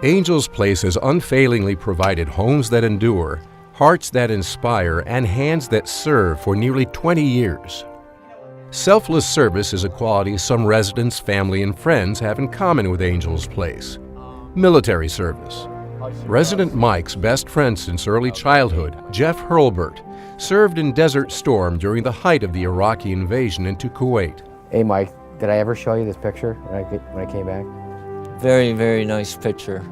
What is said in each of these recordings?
Angels Place has unfailingly provided homes that endure, hearts that inspire, and hands that serve for nearly 20 years. Selfless service is a quality some residents, family, and friends have in common with Angels Place. Military service. Resident Mike's best friend since early childhood, Jeff Hurlbert, served in Desert Storm during the height of the Iraqi invasion into Kuwait. Hey Mike, did I ever show you this picture when I came back? Very, very nice picture.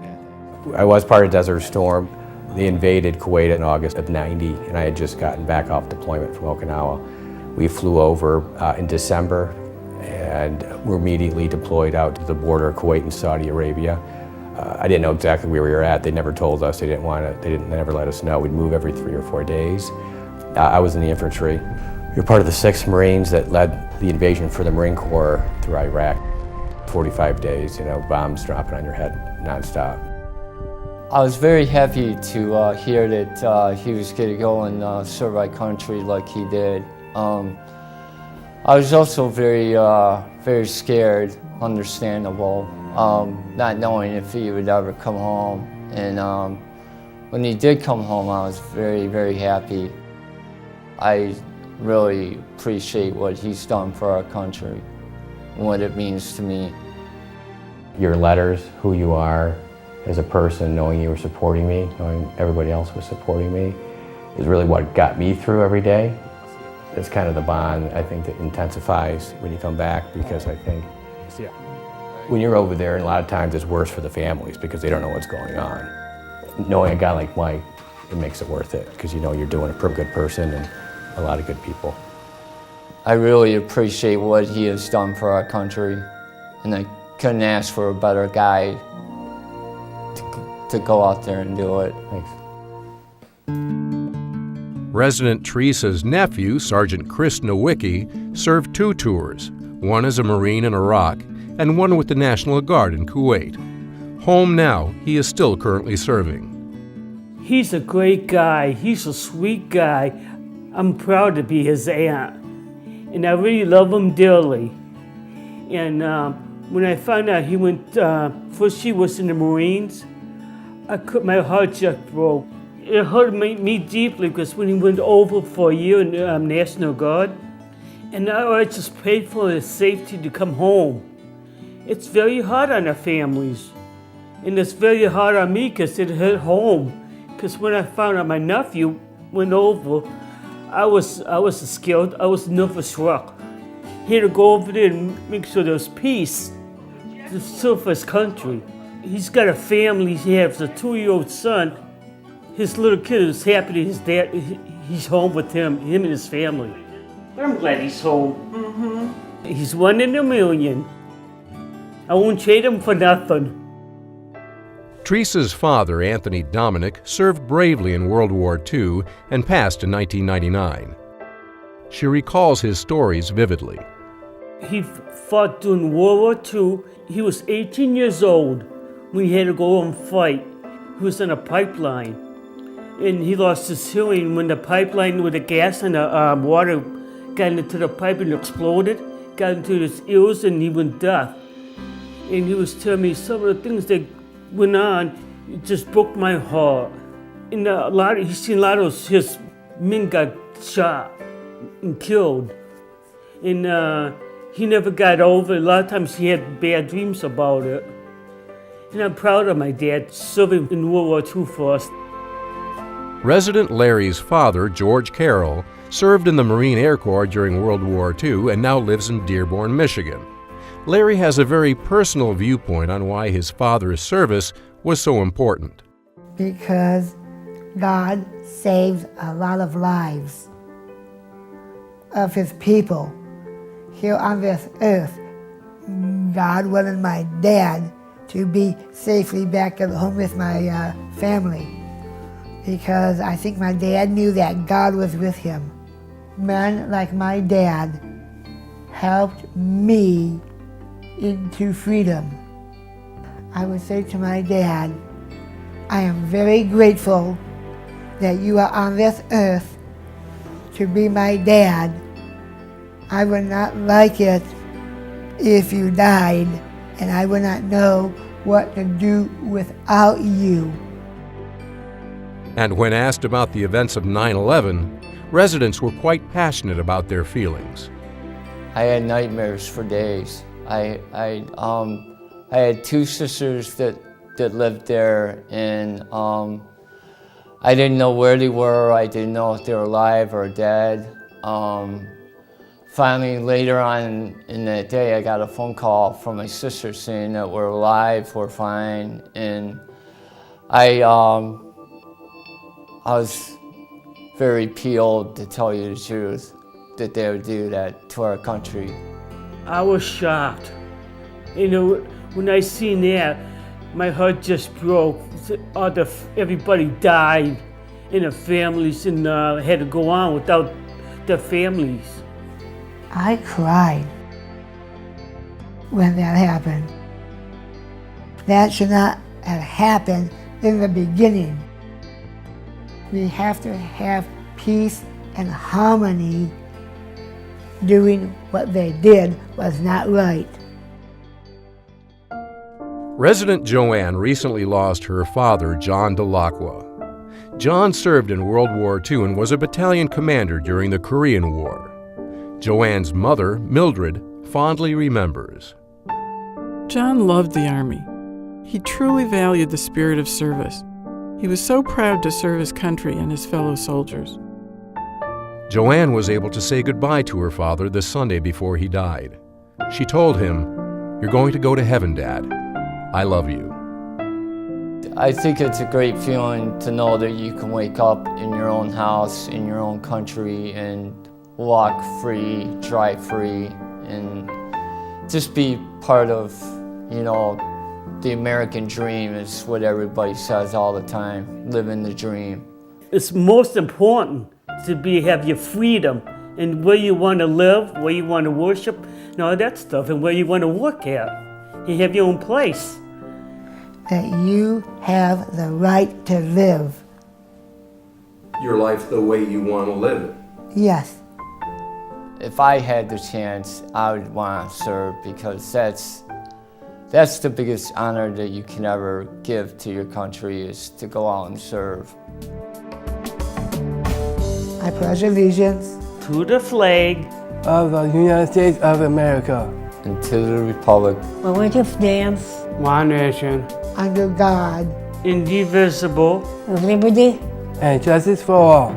I was part of Desert Storm. They invaded Kuwait in August of '90, and I had just gotten back off deployment from Okinawa. We flew over in December, and were immediately deployed out to the border of Kuwait and Saudi Arabia. I didn't know exactly where we were at. They never told us. They never let us know. We'd move every 3 or 4 days. I was in the infantry. We were part of the 6th Marines that led the invasion for the Marine Corps through Iraq. 45 days, bombs dropping on your head nonstop. I was very happy to hear that he was going to go and serve our country like he did. I was also very, very scared, understandable, not knowing if he would ever come home. And when he did come home, I was very, very happy. I really appreciate what he's done for our country and what it means to me. Your letters, who you are as a person, knowing you were supporting me, knowing everybody else was supporting me, is really what got me through every day. It's kind of the bond, I think, that intensifies when you come back, because I think when you're over there, and a lot of times it's worse for the families because they don't know what's going on. Knowing a guy like Mike, it makes it worth it, because you know you're doing a pretty good person and a lot of good people. I really appreciate what he has done for our country, and I couldn't ask for a better guy to go out there and do it. Thanks. Resident Teresa's nephew, Sergeant Chris Nowicki, served 2 tours, one as a Marine in Iraq and one with the National Guard in Kuwait. Home now, he is still currently serving. He's a great guy. He's a sweet guy. I'm proud to be his aunt, and I really love him dearly. And when I found out he went, first he was in the Marines, my heart just broke. It hurt me deeply, because when he went over for a year in the National Guard, and now I just prayed for his safety to come home. It's very hard on our families, and it's very hard on me because it hit home. Because when I found out my nephew went over, I was scared. I was nervous wreck. He had to go over there and make sure there's peace to serve his country. He's got a family. He has a 2-year-old son. His little kid is happy that his dad, he's home with him and his family. But I'm glad he's home. Mm-hmm. He's 1 in a million. I won't trade him for nothing. Teresa's father, Anthony Dominic, served bravely in World War II and passed in 1999. She recalls his stories vividly. He fought during World War II. He was 18 years old when he had to go and fight. He was on a pipeline, and he lost his hearing when the pipeline, with the gas and the water got into the pipe and exploded, got into his ears, and he went deaf. And he was telling me some of the things that went on. It just broke my heart. And he's seen a lot of his men got shot and killed. And he never got over it. A lot of times he had bad dreams about it. And I'm proud of my dad serving in World War II for us. Resident Larry's father, George Carroll, served in the Marine Air Corps during World War II and now lives in Dearborn, Michigan. Larry has a very personal viewpoint on why his father's service was so important. Because God saves a lot of lives of His people here on this earth. God wanted my dad to be safely back at home with my family, because I think my dad knew that God was with him. Men like my dad helped me into freedom. I would say to my dad, I am very grateful that you are on this earth to be my dad. I would not like it if you died, and I would not know what to do without you. And when asked about the events of 9/11, residents were quite passionate about their feelings. I had nightmares for days. I had two sisters that lived there, and I didn't know where they were. I didn't know if they were alive or dead. Finally, later on in that day, I got a phone call from my sister saying that we're alive, we're fine, and I was very peeled, to tell you the truth, that they would do that to our country. I was shocked. You know, when I seen that, my heart just broke. Everybody died, and the families had to go on without their families. I cried when that happened. That should not have happened in the beginning. We have to have peace and harmony. Doing what they did was not right. Resident Joanne recently lost her father, John Delacqua. John served in World War II and was a battalion commander during the Korean War. Joanne's mother, Mildred, fondly remembers. John loved the Army. He truly valued the spirit of service. He was so proud to serve his country and his fellow soldiers. Joanne was able to say goodbye to her father the Sunday before he died. She told him, "You're going to go to heaven, Dad. I love you." I think it's a great feeling to know that you can wake up in your own house, in your own country, and walk free, drive free, and just be part of, the American dream is what everybody says all the time, living the dream. It's most important to have your freedom and where you want to live, where you want to worship, and all that stuff, and where you want to work at. You have your own place. That you have the right to live. Your life the way you want to live it. Yes. If I had the chance, I would want to serve, because that's the biggest honor that you can ever give to your country, is to go out and serve. I pledge allegiance To the flag of the United States of America, And to the republic for which it stands, one nation, under God, indivisible, with liberty and justice for all.